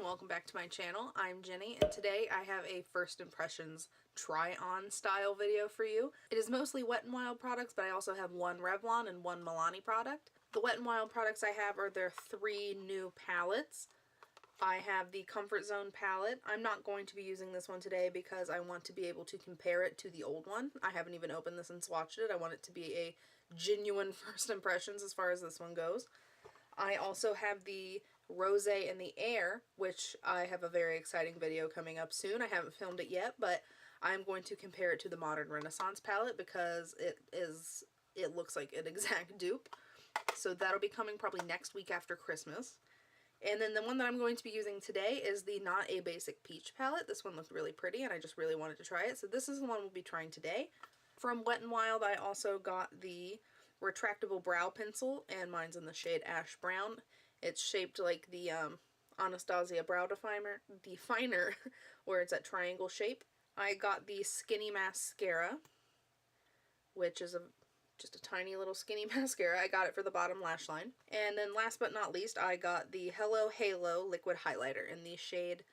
welcome back to my channel. I'm Jenny, and today I have a first impressions try-on style video for you. It is mostly Wet n Wild products, but I also have one Revlon and one Milani product. The Wet n Wild products I have are their 3 new palettes. I have the Comfort Zone palette. I'm not going to be using this one today because I want to be able to compare it to the old one. I haven't even opened this and swatched it. I want it to be a genuine first impressions as far as this one goes. I also have the Rosé in the Air, which I have a very exciting video coming up soon. I haven't filmed it yet, but I'm going to compare it to the Modern Renaissance palette because it looks like an exact dupe. So that'll be coming probably next week after Christmas. And then the one that I'm going to be using today is the Not a Basic Peach palette. This one looked really pretty and I just really wanted to try it. So this is the one we'll be trying today. From Wet n Wild, I also got the Retractable Brow Pencil, and mine's in the shade Ash Brown. It's shaped like the Anastasia Brow Definer, where it's at triangle shape. I got the Skinny Mascara, which is just a tiny little skinny mascara. I got it for the bottom lash line. And then last but not least, I got the Hello Halo Liquid Highlighter in the shade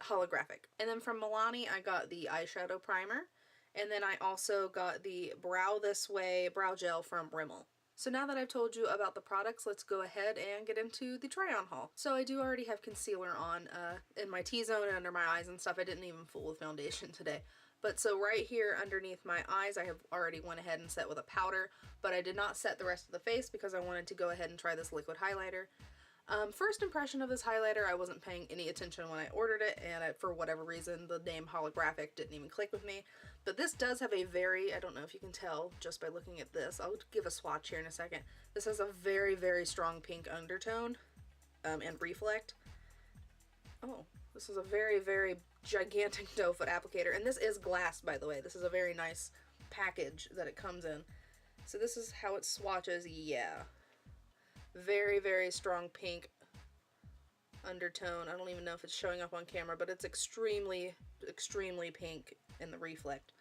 Holographic. And then from Milani, I got the eyeshadow primer. And then I also got the Brow This Way brow gel from Rimmel. So now that I've told you about the products, let's go ahead and get into the try-on haul. So I do already have concealer on in my T-zone and under my eyes and stuff. I didn't even fool with foundation today. But so right here underneath my eyes, I have already went ahead and set with a powder, but I did not set the rest of the face because I wanted to go ahead and try this liquid highlighter. First impression of this highlighter, I wasn't paying any attention when I ordered it, and for whatever reason, the name Holographic didn't even click with me. But this does have a very, I don't know if you can tell just by looking at this, I'll give a swatch here in a second. This has a very, very strong pink undertone and reflect. Oh, this is a very, very gigantic doe foot applicator, and this is glass, by the way. This is a very nice package that it comes in. So this is how it swatches. Yeah. Very, very strong pink undertone. I don't even know if it's showing up on camera, but it's extremely, extremely pink in the reflect.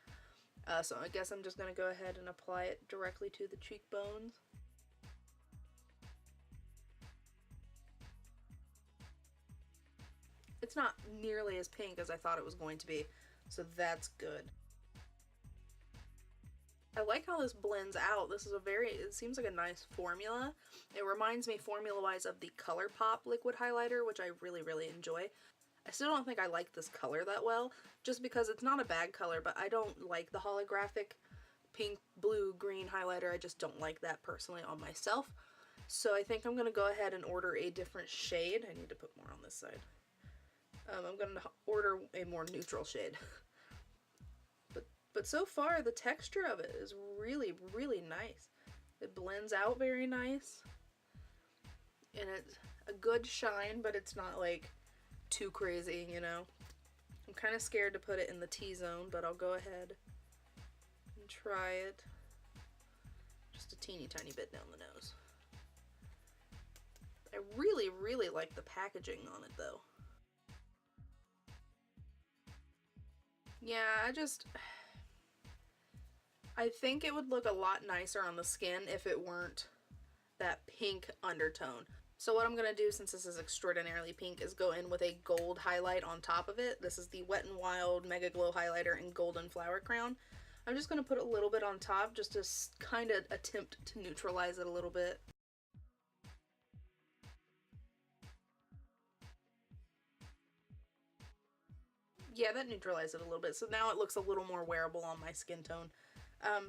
So I guess I'm just going to go ahead and apply it directly to the cheekbones. It's not nearly as pink as I thought it was going to be, so that's good. I like how this blends out. This is it seems like a nice formula. It reminds me formula-wise of the ColourPop liquid highlighter, which I really, really enjoy. I still don't think I like this color that well, just because it's not a bad color, but I don't like the holographic pink, blue, green highlighter. I just don't like that personally on myself. So I think I'm going to go ahead and order a different shade. I need to put more on this side. I'm going to order a more neutral shade. But so far, the texture of it is really, really nice. It blends out very nice. And it's a good shine, but it's not like too crazy, you know. I'm kind of scared to put it in the T-zone, but I'll go ahead and try it. Just a teeny tiny bit down the nose. I really, really like the packaging on it, though. Yeah, I think it would look a lot nicer on the skin if it weren't that pink undertone. So what I'm going to do, since this is extraordinarily pink, is go in with a gold highlight on top of it. This is the Wet n Wild Mega Glow Highlighter in Golden Flower Crown. I'm just going to put a little bit on top just to kind of attempt to neutralize it a little bit. Yeah, that neutralized it a little bit, so now it looks a little more wearable on my skin tone.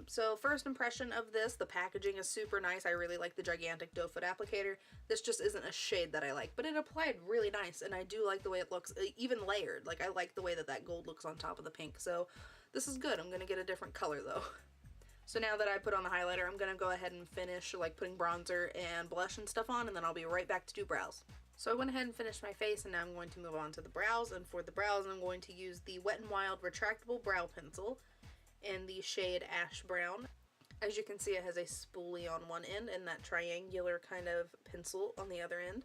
So first impression of this, the packaging is super nice. I really like the gigantic doe foot applicator. This just isn't a shade that I like, but it applied really nice, and I do like the way it looks, even layered. Like, I like the way that that gold looks on top of the pink, so this is good. I'm going to get a different color, though. So now that I put on the highlighter, I'm going to go ahead and finish, like, putting bronzer and blush and stuff on, and then I'll be right back to do brows. So I went ahead and finished my face, and now I'm going to move on to the brows, and for the brows, I'm going to use the Wet n Wild Retractable Brow Pencil in the shade Ash Brown. As you can see, it has a spoolie on one end and that triangular kind of pencil on the other end.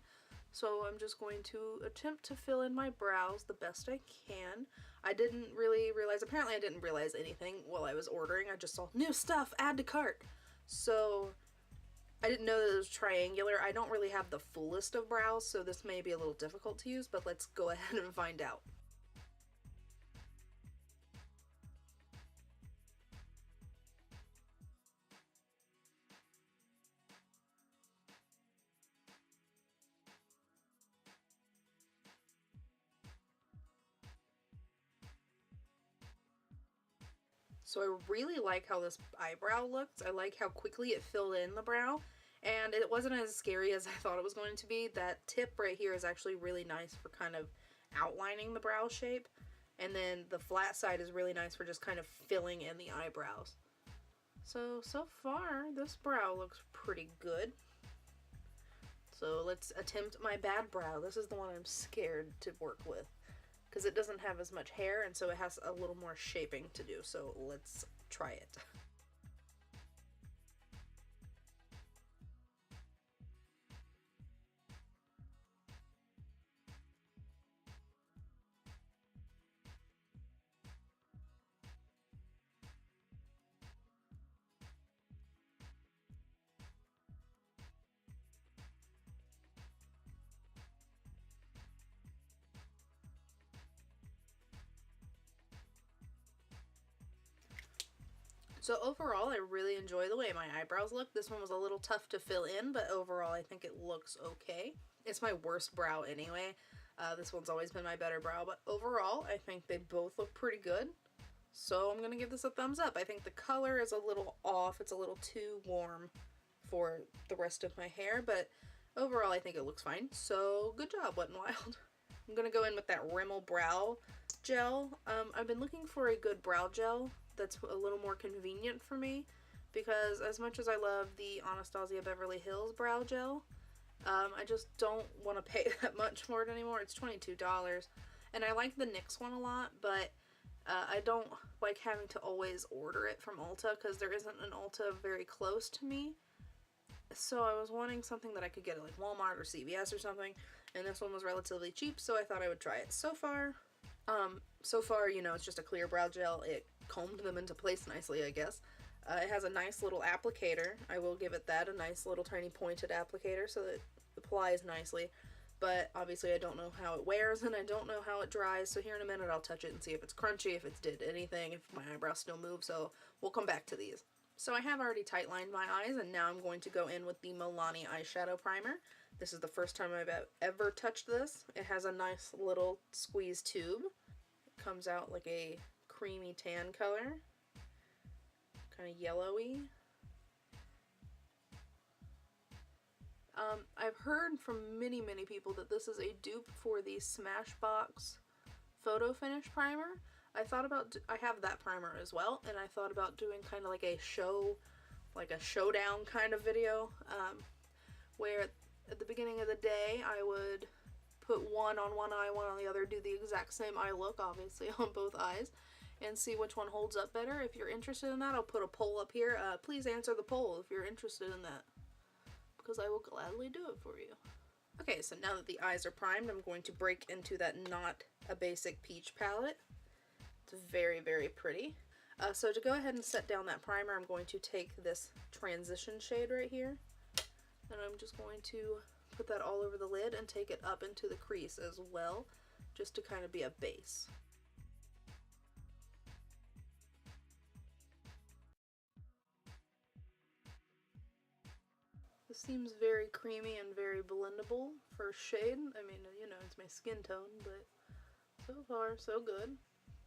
So I'm just going to attempt to fill in my brows the best I can. I didn't really realize, apparently I didn't realize anything while I was ordering. I just saw new stuff, add to cart. So I didn't know that it was triangular. I don't really have the fullest of brows, so this may be a little difficult to use, but let's go ahead and find out. So I really like how this eyebrow looks. I like how quickly it filled in the brow, and it wasn't as scary as I thought it was going to be. That tip right here is actually really nice for kind of outlining the brow shape, and then the flat side is really nice for just kind of filling in the eyebrows. So far, this brow looks pretty good. So let's attempt my bad brow. This is the one I'm scared to work with, because it doesn't have as much hair, and so it has a little more shaping to do, so let's try it. So overall, I really enjoy the way my eyebrows look. This one was a little tough to fill in, but overall I think it looks okay. It's my worst brow anyway. This one's always been my better brow, but overall I think they both look pretty good. So I'm going to give this a thumbs up. I think the color is a little off. It's a little too warm for the rest of my hair, but overall I think it looks fine. So good job, Wet n Wild. I'm going to go in with that Rimmel Brow Gel. I've been looking for a good brow gel that's a little more convenient for me, because as much as I love the Anastasia Beverly Hills brow gel, I just don't want to pay that much for it anymore. It's $22, and I like the NYX one a lot, but I don't like having to always order it from Ulta, because there isn't an Ulta very close to me. So I was wanting something that I could get at like Walmart or CVS or something, and this one was relatively cheap, so I thought I would try it. So far, you know, it's just a clear brow gel. It combed them into place nicely, I guess. It has a nice little applicator. I will give it that, a nice little tiny pointed applicator so that it applies nicely. But obviously I don't know how it wears, and I don't know how it dries, so here in a minute I'll touch it and see if it's crunchy, if it's did anything, if my eyebrows still move, so we'll come back to these. So I have already tight lined my eyes, and now I'm going to go in with the Milani eyeshadow primer. This is the first time I've ever touched this. It has a nice little squeeze tube. It comes out like a creamy tan color, kind of yellowy. I've heard from many people that this is a dupe for the Smashbox Photo Finish Primer. I have that primer as well, and I thought about doing kind of like a showdown kind of video, where at the beginning of the day I would put one on one eye, one on the other, do the exact same eye look, obviously, on both eyes, and see which one holds up better. If you're interested in that, I'll put a poll up here. Please answer the poll if you're interested in that, because I will gladly do it for you. Okay, so now that the eyes are primed, I'm going to break into that Not a Basic Peach palette. It's very pretty. So to go ahead and set down that primer, I'm going to take this transition shade right here, and I'm just going to put that all over the lid and take it up into the crease as well, just to kind of be a base. This seems very creamy and very blendable for shade. I mean, you know, it's my skin tone, but so far so good.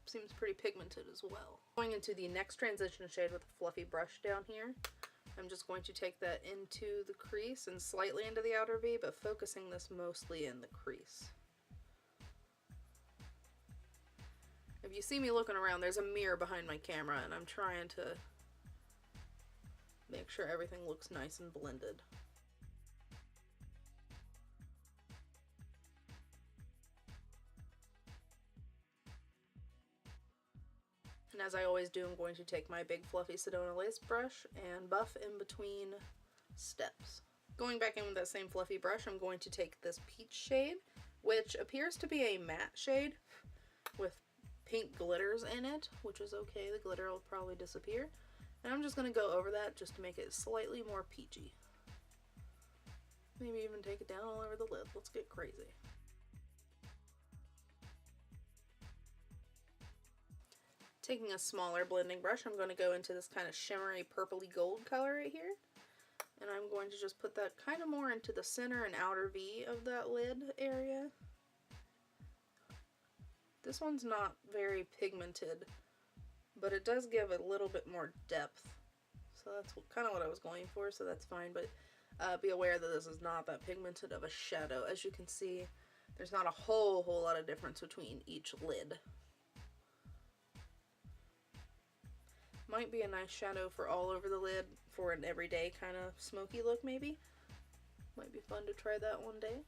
Seems pretty pigmented as well. Going into the next transition shade with a fluffy brush down here, I'm just going to take that into the crease and slightly into the outer V, but focusing this mostly in the crease. If you see me looking around, there's a mirror behind my camera, and I'm trying to make sure everything looks nice and blended. And as I always do, I'm going to take my big fluffy Sedona lace brush and buff in between steps. Going back in with that same fluffy brush, I'm going to take this peach shade, which appears to be a matte shade with pink glitters in it, which is okay. The glitter will probably disappear. And I'm just going to go over that just to make it slightly more peachy. Maybe even take it down all over the lid. Let's get crazy. Taking a smaller blending brush, I'm going to go into this kind of shimmery purpley gold color right here. And I'm going to just put that kind of more into the center and outer V of that lid area. This one's not very pigmented, but it does give a little bit more depth. So that's kind of what I was going for, so that's fine. But be aware that this is not that pigmented of a shadow. As you can see, there's not a whole lot of difference between each lid. Might be a nice shadow for all over the lid for an everyday kind of smoky look maybe. Might be fun to try that one day.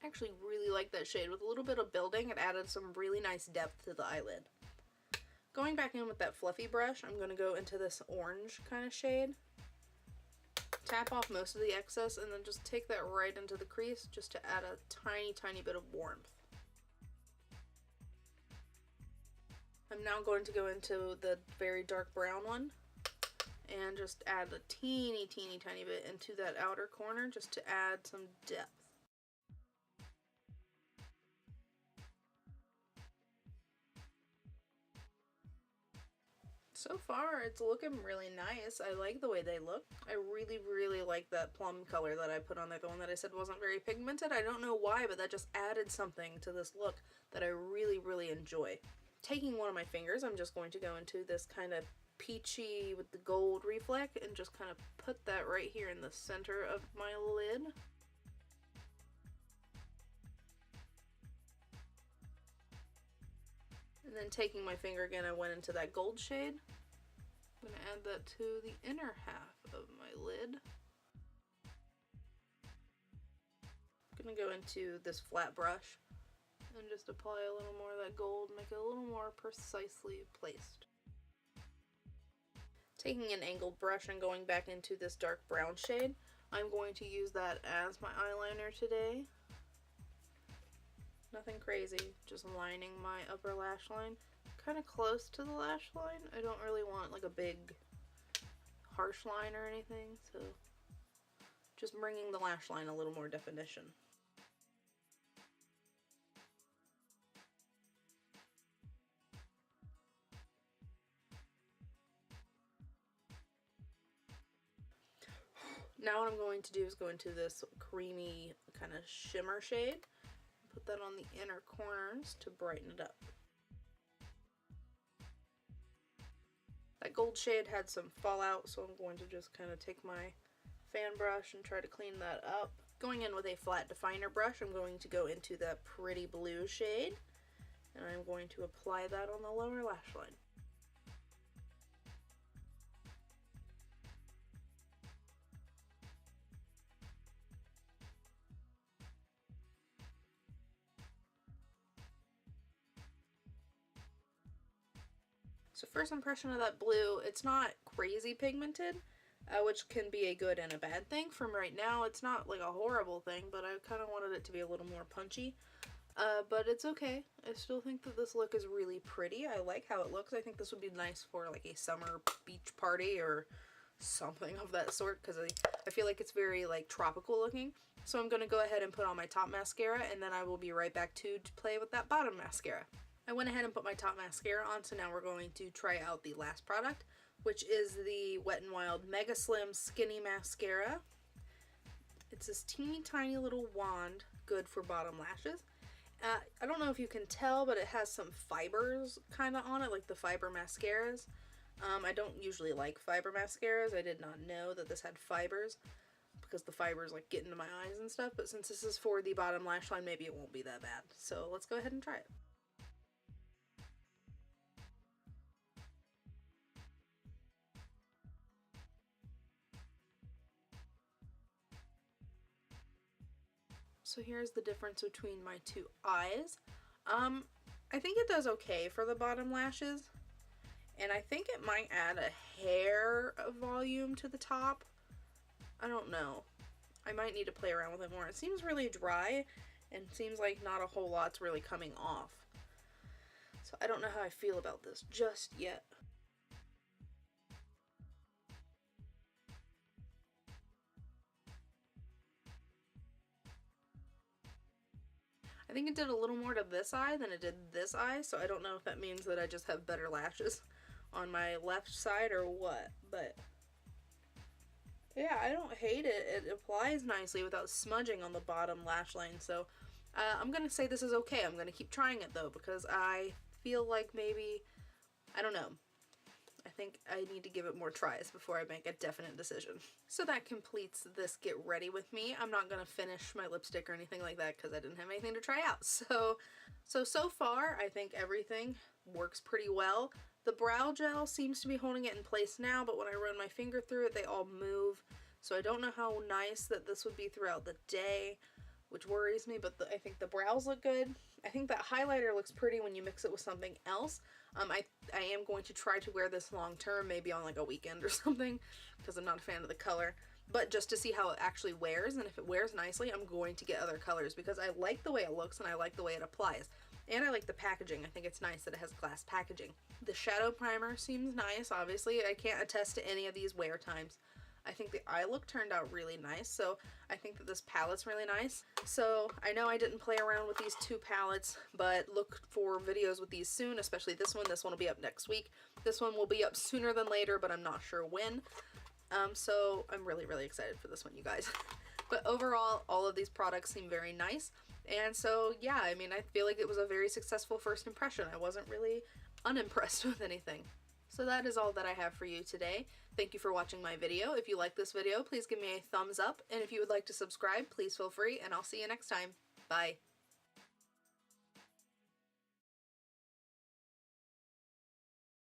I actually really like that shade. With a little bit of building, it added some really nice depth to the eyelid. Going back in with that fluffy brush, I'm going to go into this orange kind of shade. Tap off most of the excess and then just take that right into the crease just to add a tiny bit of warmth. I'm now going to go into the very dark brown one and just add a teeny tiny bit into that outer corner just to add some depth. So far, it's looking really nice. I like the way they look. I really like that plum color that I put on there, the one that I said wasn't very pigmented. I don't know why, but that just added something to this look that I really enjoy. Taking one of my fingers, I'm just going to go into this kind of peachy with the gold reflect and just kind of put that right here in the center of my lid. And then taking my finger again, I went into that gold shade. I'm going to add that to the inner half of my lid. I'm going to go into this flat brush and just apply a little more of that gold, make it a little more precisely placed. Taking an angled brush and going back into this dark brown shade, I'm going to use that as my eyeliner today. Nothing crazy, just lining my upper lash line kind of close to the lash line. I don't really want like a big harsh line or anything, so just bringing the lash line a little more definition. Now what I'm going to do is go into this creamy kind of shimmer shade. Put that on the inner corners to brighten it up. That gold shade had some fallout, so I'm going to just kind of take my fan brush and try to clean that up. Going in with a flat definer brush, I'm going to go into that pretty blue shade, and I'm going to apply that on the lower lash line. So first impression of that blue, it's not crazy pigmented, which can be a good and a bad thing. From right now, it's not like a horrible thing, but I kind of wanted it to be a little more punchy. But it's okay. I still think that this look is really pretty. I like how it looks. I think this would be nice for like a summer beach party or something of that sort, because I feel like it's very like tropical looking. So I'm going to go ahead and put on my top mascara, and then I will be right back to play with that bottom mascara. I went ahead and put my top mascara on, so now we're going to try out the last product, which is the Wet n Wild Mega Slim Skinny Mascara. It's this teeny tiny little wand, good for bottom lashes. I don't know if you can tell, but it has some fibers kind of on it, like the fiber mascaras. I don't usually like fiber mascaras. I did not know that this had fibers, because the fibers like get into my eyes and stuff, but since this is for the bottom lash line, maybe it won't be that bad. So let's go ahead and try it. So here's the difference between my two eyes. I think it does okay for the bottom lashes, and I think it might add a hair of volume to the top. I don't know. I might need to play around with it more. It seems really dry and seems like not a whole lot's really coming off. So I don't know how I feel about this just yet. I think it did a little more to this eye than it did this eye, so I don't know if that means that I just have better lashes on my left side or what, but yeah, I don't hate it. It applies nicely without smudging on the bottom lash line, so I'm gonna say this is okay. I'm gonna keep trying it though, because I feel like maybe, I don't know, I think I need to give it more tries before I make a definite decision. So that completes this get ready with me. I'm not gonna finish my lipstick or anything like that because I didn't have anything to try out. So far I think everything works pretty well. The brow gel seems to be holding it in place now, but when I run my finger through it, they all move. So I don't know how nice that this would be throughout the day, which worries me, but I think the brows look good. I think that highlighter looks pretty when you mix it with something else. I am going to try to wear this long term, maybe on like a weekend or something, because I'm not a fan of the color. But just to see how it actually wears, and if it wears nicely, I'm going to get other colors because I like the way it looks and I like the way it applies. And I like the packaging. I think it's nice that it has glass packaging. The shadow primer seems nice, obviously. I can't attest to any of these wear times. I think the eye look turned out really nice, so I think that this palette's really nice. So I know I didn't play around with these two palettes, but look for videos with these soon, especially this one. This one will be up next week. This one will be up sooner than later, but I'm not sure when. So I'm really, really excited for this one, you guys. But overall, all of these products seem very nice. And so, yeah, I mean, I feel like it was a very successful first impression. I wasn't really unimpressed with anything. So that is all that I have for you today. Thank you for watching my video. If you like this video, please give me a thumbs up. And if you would like to subscribe, please feel free, and I'll see you next time. Bye.